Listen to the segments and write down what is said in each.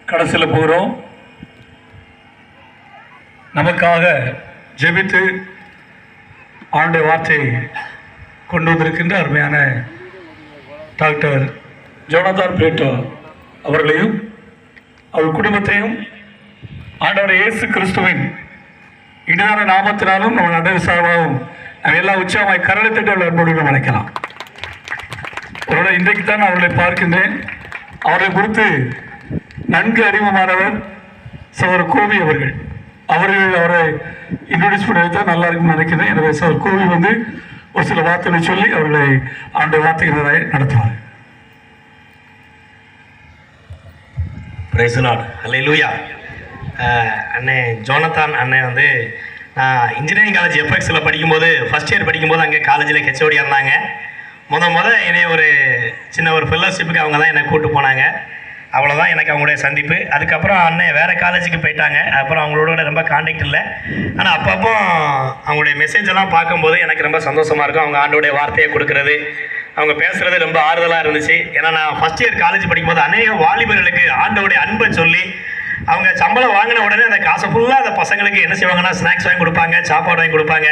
கடைசியில் போகிறோம். நமக்காக ஜெபித்து ஆண்டுடைய வார்த்தையை கொண்டு வந்திருக்கின்ற அருமையான டாக்டர் ஜோனதான் பிளேட்டோ அவர்களையும் அவர் குடும்பத்தையும் ஆண்டவர் இயேசு கிறிஸ்துவின் இனிதான நாமத்தினாலும் நம்ம நன்றி சார்பாகவும் எல்லாம் உற்சாகமாய் கரலை தட்டி அவர்கள் அன்போடு நினைக்கலாம். அவரோட இன்றைக்கு தான் அவர்களை பார்க்கின்றேன். அவரை குறித்து நன்கு அறிமுகமானவர் சகோதரர் கோவி அவர்கள். அவரை இன்ட்ரோடியூஸ் பண்ணி வைத்தால் நல்லா இருக்குன்னு நினைக்கிறேன். எனவே சகோதரர் கோவி வந்து ஒரு சில வார்த்தைகளை சொல்லி அவர்களை ஆண்டு வார்த்தைகளை நடத்துவார். Praise the lord. ஹல்லேலூயா. அண்ணே ஜோனதான் அண்ணன் வந்து நான் இன்ஜினியரிங் காலேஜ் எஃப்எக்ஸில் படிக்கும்போது ஃபஸ்ட் இயர் படிக்கும்போது அங்கே காலேஜில் ஹெச்ஓடியாக இருந்தாங்க. என்னைய ஒரு சின்ன ஒரு ஃபெல்லோஷிப்புக்கு அவங்க தான் என்னை கூப்பிட்டு போனாங்க. அவ்வளோதான் எனக்கு அவங்களுடைய சந்திப்பு. அதுக்கப்புறம் அண்ணன் வேறு காலேஜுக்கு போயிட்டாங்க. அப்புறம் அவங்களோட ரொம்ப கான்டாக்ட் இல்லை. ஆனால் அப்பப்போ அவங்களுடைய மெசேஜ் எல்லாம் பார்க்கும்போது எனக்கு ரொம்ப சந்தோஷமாக இருக்கும். அவங்க ஆண்டோடைய வார்த்தையை கொடுக்குறது, அவங்க பேசுகிறது ரொம்ப ஆறுதலாக இருந்துச்சு. ஏன்னா நான் ஃபஸ்ட் இயர் காலேஜ் படிக்கும்போது அநேக வாலிபர்களுக்கு ஆண்டோடைய அன்பை சொல்லி அவங்க சம்பளம் வாங்கின உடனே அந்த காசை ஃபுல்லாக அந்த பசங்களுக்கு என்ன செய்வாங்கன்னா ஸ்நாக்ஸ் வாங்கி கொடுப்பாங்க, சாப்பாடு வாங்கி கொடுப்பாங்க.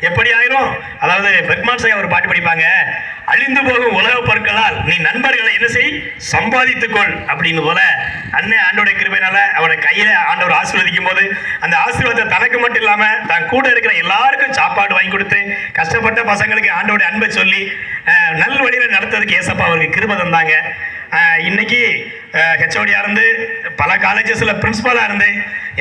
எப்படி ஆயிரும், அதாவது பெர்க்மான் சாய் ஒரு பாட்டு படிப்பாங்க, அழிந்து போகும் உலக பொருட்களால் நீ நண்பர்களை என்ன செய் சம்பாதித்துக்கொள் அப்படின்னு போல அண்ணன் ஆண்டோடைய கிருபையினால அவரோட கையில ஆண்டவர் ஆசீர்வதிக்கும் போது அந்த ஆசீர்வாதத்தை தனக்கு மட்டும் இல்லாம தான் கூட இருக்கிற எல்லாருக்கும் சாப்பாடு வாங்கி கொடுத்து கஷ்டப்பட்ட பசங்களுக்கு ஆண்டோடைய அன்பை சொல்லி நல்ல வழியில நடத்துறதுக்கு ஏசப்பா அவருக்கு கிருபை தந்தாங்க. இன்னைக்கு ஹெச்ஓடியா இருந்து பல காலேஜஸ்ல பிரின்சிபலா இருந்து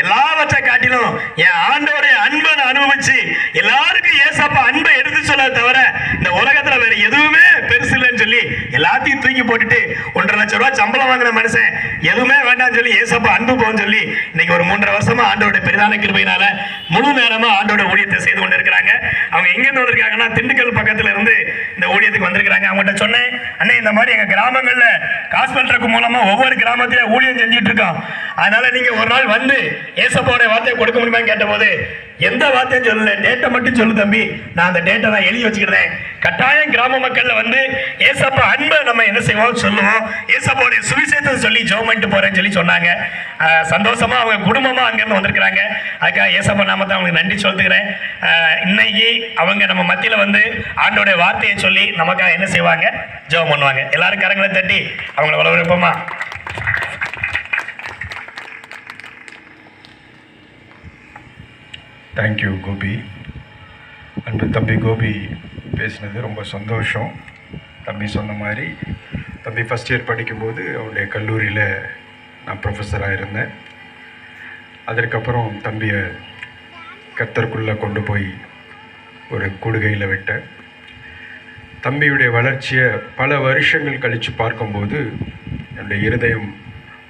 எல்லாவற்றை காட்டிலும் என் ஆண்டோடைய அன்பை நான் அனுபவிச்சு எல்லாருக்கும் ஏசப்பா அன்பை எடுத்து சொல்ல தவிர இந்த உலகத்துல வேற எதுவுமே பெருசு இல்லைன்னு சொல்லி எல்லாத்தையும் தூக்கி போட்டுட்டு 1.5 லட்சம் ரூபாய் சம்பளம் வாங்கின மனுஷன் எதுவுமே வேண்டாம்னு சொல்லி ஏசப்பா அன்பு போன்னு சொல்லி இன்னைக்கு ஒரு 3.5 வருஷமா ஆண்டோட பெரிதான கிருபையினால முழு நேரமா ஆண்டோட ஊழியத்தை செய்து கொண்டு இருக்கிறாங்க. அவங்க எங்க இருந்து வந்திருக்காங்கன்னா திண்டுக்கல் பக்கத்துல இருந்து இந்த ஊழியத்துக்கு வந்திருக்கிறாங்க. அவங்ககிட்ட சொன்னேன், அண்ணே இந்த மாதிரி எங்க கிராமங்கள்ல காஸ்பல் ட்ரக் மூலமா ஒவ்வொரு கிராமத்தில ஊழியம் செஞ்சுட்டு இருக்கோம். அதனால நீங்க ஒரு நாள் வந்து ஏசப்பாவுடைய வார்த்தையை கொடுக்க முடியுமான்னு கேட்டபோது எந்த வார்த்தையும் சொல்லல, டேட்டை மட்டும் சொல்லு தம்பி, நான் அந்த டேட்டை நான் எழுதி வச்சுக்கிறேன். கட்டாயம் கிராம மக்கள்ல வந்து ஏசப்பா அன்பை நம்ம என்ன செய்வோம் சொல்லுவோம், ஏசப்பாவுடைய சுவிசேஷத்தை சொல்லி ஜெபம் பண்ணிட்டு போறேன்னு சொல்லி சொன்னாங்க. சந்தோஷமா அவங்க குடும்பமா அங்கிருந்து வந்திருக்கிறாங்க. அதுக்காக ஏசப்பா நாமத்தை அவங்களுக்கு நன்றி சொல்லுகிறேன். இன்னைக்கு அவங்க நம்ம மத்தியில வந்து ஆண்டோடைய வார்த்தையை சொல்லி நமக்காக என்ன செய்வாங்க, ஜெபம் பண்ணுவாங்க. எல்லாரும் கரங்களை தட்டி அவங்களை வளர்ப்போமா. தேங்க்யூ கோபி. அன்பு தம்பி கோபி பேசினது ரொம்ப சந்தோஷம். தம்பி சொன்ன மாதிரி தம்பி ஃபஸ்ட் இயர் படிக்கும்போது அவருடைய கல்லூரியில் நான் ப்ரொஃபஸராக இருந்தேன். அதற்கப்புறம் தம்பியை கர்த்தருக்குள்ளே கொண்டு போய் ஒரு கூடுகையில் விட்டேன். தம்பியுடைய வளர்ச்சியை பல வருஷங்கள் கழித்து பார்க்கும்போது என்னுடைய இருதயம்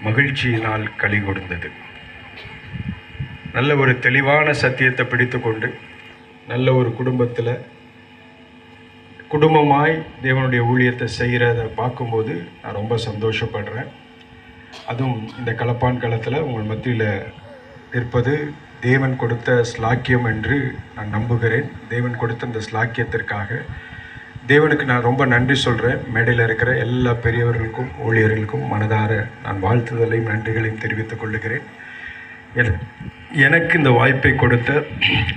மகிழ்ச்சியினால் களி கொடுத்தது. நல்ல ஒரு தெளிவான சத்தியத்தை பிடித்து கொண்டு நல்ல ஒரு குடும்பத்தில் குடும்பமாய் தேவனுடைய ஊழியத்தை செய்கிறத பார்க்கும்போது நான் ரொம்ப சந்தோஷப்படுறேன். அதுவும் இந்த கலப்பான் காலத்தில் உங்கள் மத்தியில் இருப்பது தேவன் கொடுத்த ஸ்லாக்கியம் என்று நான் நம்புகிறேன். தேவன் கொடுத்த இந்த ஸ்லாக்கியத்திற்காக தேவனுக்கு நான் ரொம்ப நன்றி சொல்கிறேன். மேடையில் இருக்கிற எல்லா பெரியவர்களுக்கும் ஊழியர்களுக்கும் மனதார நான் வாழ்த்துதலையும் நன்றிகளையும் தெரிவித்துக் கொள்ளுகிறேன். எனக்கு இந்த வாய்ப்பை கொடுத்த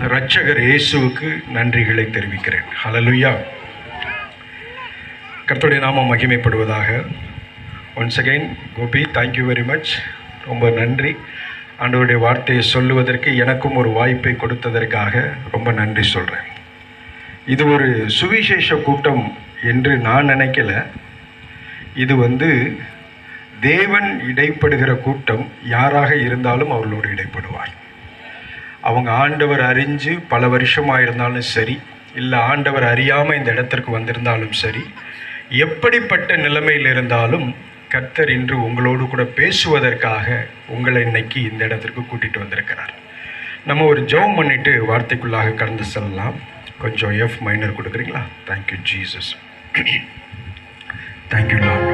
இரட்சகர் இயேசுவுக்கு நன்றிகளை தெரிவிக்கிறேன். ஹல்லேலூயா. கர்த்தருடைய நாமம் மகிமைப்படுவதாக. Once again Gopi, thank you very much. ரொம்ப நன்றி. ஆண்டவருடைய வார்த்தையை சொல்லுவதற்கு எனக்கும் ஒரு வாய்ப்பை கொடுத்ததற்காக ரொம்ப நன்றி சொல்கிறேன். இது ஒரு சுவிசேஷ கூட்டம் என்று நான் நினைக்கல. இது தேவன் இடைப்படுகிற கூட்டம். யாராக இருந்தாலும் அவர்களோடு இடைப்படுவார். அவங்க ஆண்டவர் அறிஞ்சு பல வருஷமாக இருந்தாலும் சரி, இல்லை ஆண்டவர் அறியாமல் இந்த இடத்திற்கு வந்திருந்தாலும் சரி, எப்படிப்பட்ட நிலைமையில் இருந்தாலும் கர்த்தர் இன்று உங்களோடு கூட பேசுவதற்காக உங்களை இன்னைக்கு இந்த இடத்திற்கு கூட்டிகிட்டு வந்திருக்கிறார். நம்ம ஒரு ஜெபம் பண்ணிவிட்டு வார்த்தைக்குள்ளாக கடந்து செல்லலாம். கொஞ்சம் எஃப் மைனர் கொடுக்குறீங்களா? Thank you Jesus. Thank you Lord.